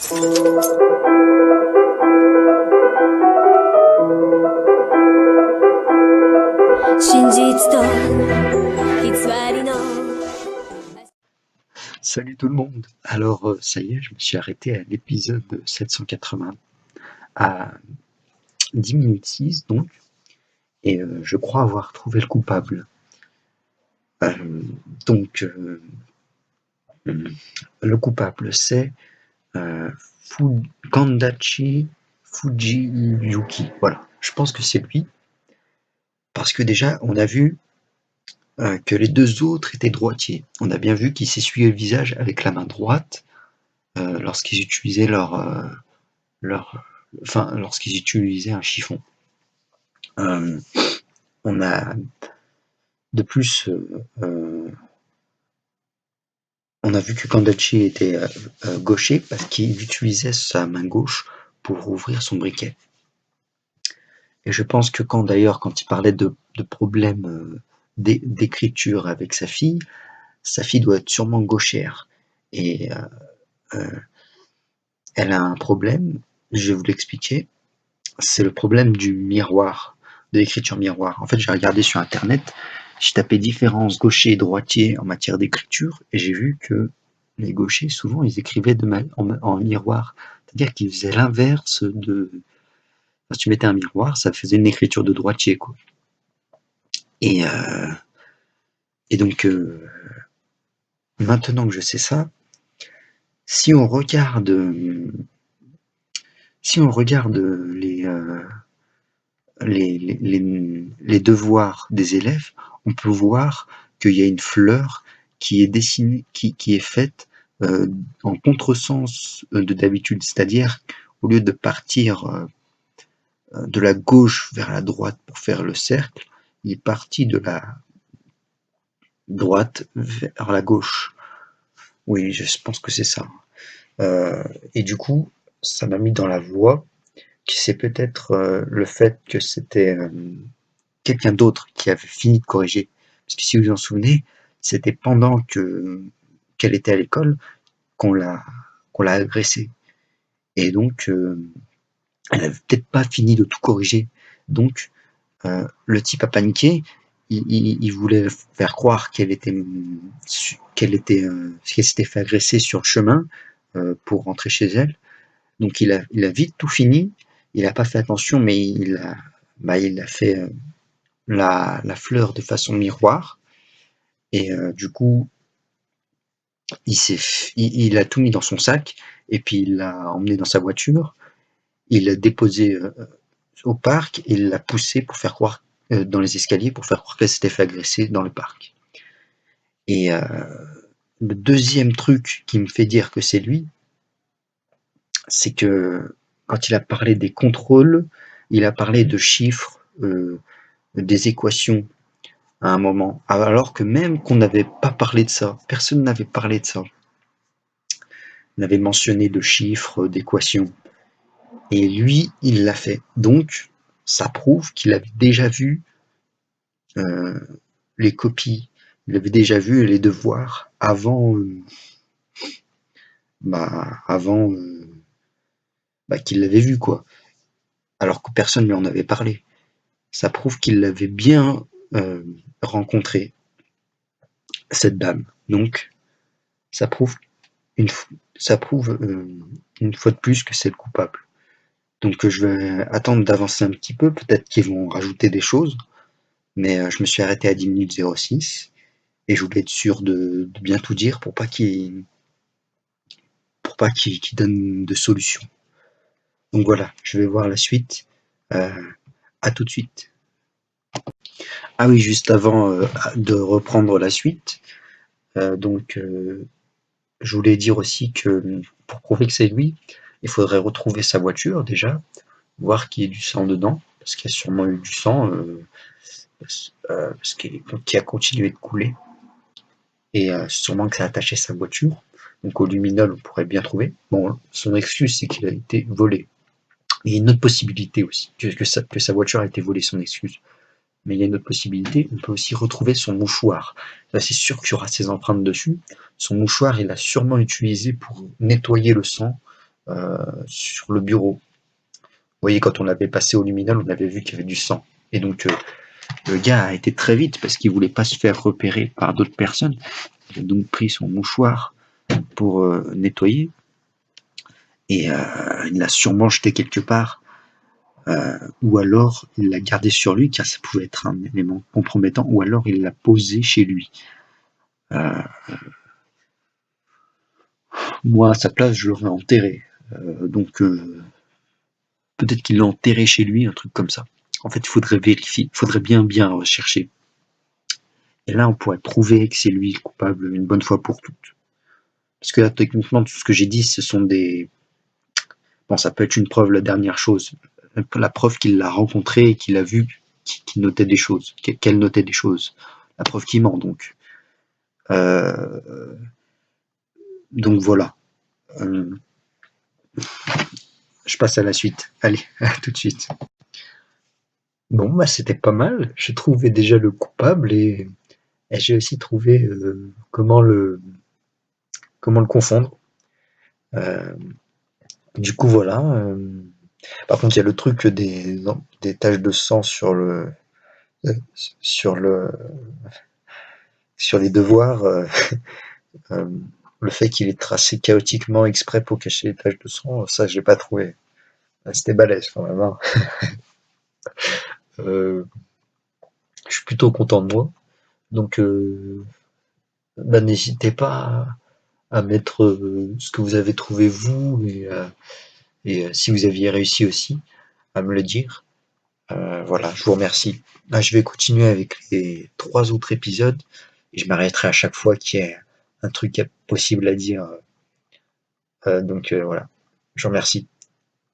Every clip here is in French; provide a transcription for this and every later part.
Salut tout le monde. Alors ça y est, je me suis arrêté à l'épisode 780 à 10 minutes 6 donc, et je crois avoir trouvé le coupable. Donc le coupable c'est Kandachi Fujiyuki. Voilà, je pense que c'est lui, parce que déjà on a vu que les deux autres étaient droitiers. On a bien vu qu'ils s'essuyaient le visage avec la main droite lorsqu'ils utilisaient lorsqu'ils utilisaient un chiffon. On a de plus, on a vu que Kandachi était gaucher parce qu'il utilisait sa main gauche pour ouvrir son briquet. Et je pense que quand il parlait de problèmes d'écriture avec sa fille doit être sûrement gauchère. Et elle a un problème, je vais vous l'expliquer, c'est le problème du miroir, de l'écriture miroir. En fait, j'ai regardé sur internet, j'ai tapé différences gaucher et droitier en matière d'écriture, et j'ai vu que les gauchers, souvent, ils écrivaient en miroir. C'est-à-dire qu'ils faisaient l'inverse de... Quand tu mettais un miroir, ça faisait une écriture de droitier, quoi. Et donc, maintenant que je sais ça, si on regarde les devoirs des élèves, on peut voir qu'il y a une fleur qui est dessinée, qui est faite en contresens de d'habitude, c'est-à-dire au lieu de partir de la gauche vers la droite pour faire le cercle, il est parti de la droite vers la gauche. Oui, je pense que c'est ça. Et du coup, ça m'a mis dans la voie que c'est peut-être le fait que c'était quelqu'un d'autre qui avait fini de corriger. Parce que si vous vous en souvenez, c'était pendant qu'elle était à l'école qu'on l'a agressée. Et donc, elle n'avait peut-être pas fini de tout corriger. Donc, le type a paniqué. Il voulait faire croire qu'elle s'était fait agresser sur le chemin pour rentrer chez elle. Donc, il a vite tout fini. Il n'a pas fait attention, mais il a fait la fleur de façon miroir. Et du coup, il a tout mis dans son sac et puis il l'a emmené dans sa voiture. Il l'a déposé au parc et il l'a poussé pour faire croire dans les escaliers pour faire croire qu'elle s'était fait agresser dans le parc. Et le deuxième truc qui me fait dire que c'est lui, c'est que quand il a parlé des contrôles, il a parlé de chiffres, des équations à un moment, alors que même qu'on n'avait pas parlé de ça, personne n'avait parlé de ça. On avait mentionné de chiffres, d'équations, et lui, il l'a fait. Donc, ça prouve qu'il avait déjà vu les copies, il avait déjà vu les devoirs avant, qu'il l'avait vu, quoi. Alors que personne lui en avait parlé. Ça prouve qu'il l'avait bien rencontré, cette dame. Donc, ça prouve une fois de plus que c'est le coupable. Donc je vais attendre d'avancer un petit peu, peut-être qu'ils vont rajouter des choses, mais je me suis arrêté à 10 minutes 06 et je voulais être sûr de bien tout dire pour pas qu'ils donnent de solution. Donc voilà, je vais voir la suite. À tout de suite. Ah oui, juste avant de reprendre la suite, je voulais dire aussi que pour prouver que c'est lui, il faudrait retrouver sa voiture déjà, voir qu'il y ait du sang dedans, parce qu'il y a sûrement eu du sang, qui a continué de couler, et sûrement que ça a attaché sa voiture. Donc au luminol, on pourrait bien trouver. Bon, son excuse, c'est qu'il a été volé. Il y a une autre possibilité aussi, que sa voiture a été volée, son excuse. Mais il y a une autre possibilité, on peut aussi retrouver son mouchoir. Là, c'est sûr qu'il y aura ses empreintes dessus. Son mouchoir, il l'a sûrement utilisé pour nettoyer le sang sur le bureau. Vous voyez, quand on avait passé au luminol, on avait vu qu'il y avait du sang. Et donc, le gars a été très vite parce qu'il voulait pas se faire repérer par d'autres personnes. Il a donc pris son mouchoir pour nettoyer et il l'a sûrement jeté quelque part. Ou alors il l'a gardé sur lui car ça pouvait être un élément compromettant, ou alors il l'a posé chez lui. Euh, Moi, à sa place, je l'aurais enterré. Donc peut-être qu'il l'a enterré chez lui, un truc comme ça. En fait, il faudrait vérifier, il faudrait bien rechercher. Et là, on pourrait prouver que c'est lui le coupable une bonne fois pour toutes. Parce que là, techniquement, tout ce que j'ai dit, ce sont des... Bon, ça peut être une preuve, la dernière chose. La preuve qu'il l'a rencontré et qu'il a vu qu'il notait des choses, qu'elle notait des choses. La preuve qu'il ment, donc. Donc voilà. Euh, je passe à la suite. Allez, à tout de suite. Bon, bah c'était pas mal. J'ai trouvé déjà le coupable et j'ai aussi trouvé comment le confondre. Euh, du coup, voilà. Par contre, il y a le truc des taches de sang euh, sur le, sur les devoirs. Euh, le fait qu'il est tracé chaotiquement exprès pour cacher les taches de sang, ça, je l'ai pas trouvé. C'était balèze quand même, hein. Euh, je suis plutôt content de moi. Donc, bah, n'hésitez pas à mettre ce que vous avez trouvé vous et si vous aviez réussi aussi à me le dire. Voilà, je vous remercie. Là, je vais continuer avec les 3 autres épisodes et je m'arrêterai à chaque fois qu'il y ait un truc possible à dire. Donc voilà, je vous remercie.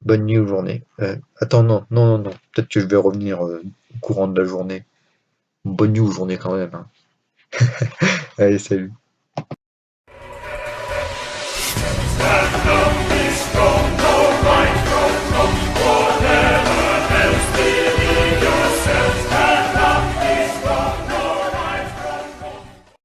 Bonne nuit ou journée. Attends, non. Peut-être que je vais revenir au courant de la journée. Bonne nuit ou journée quand même, hein. Allez, salut.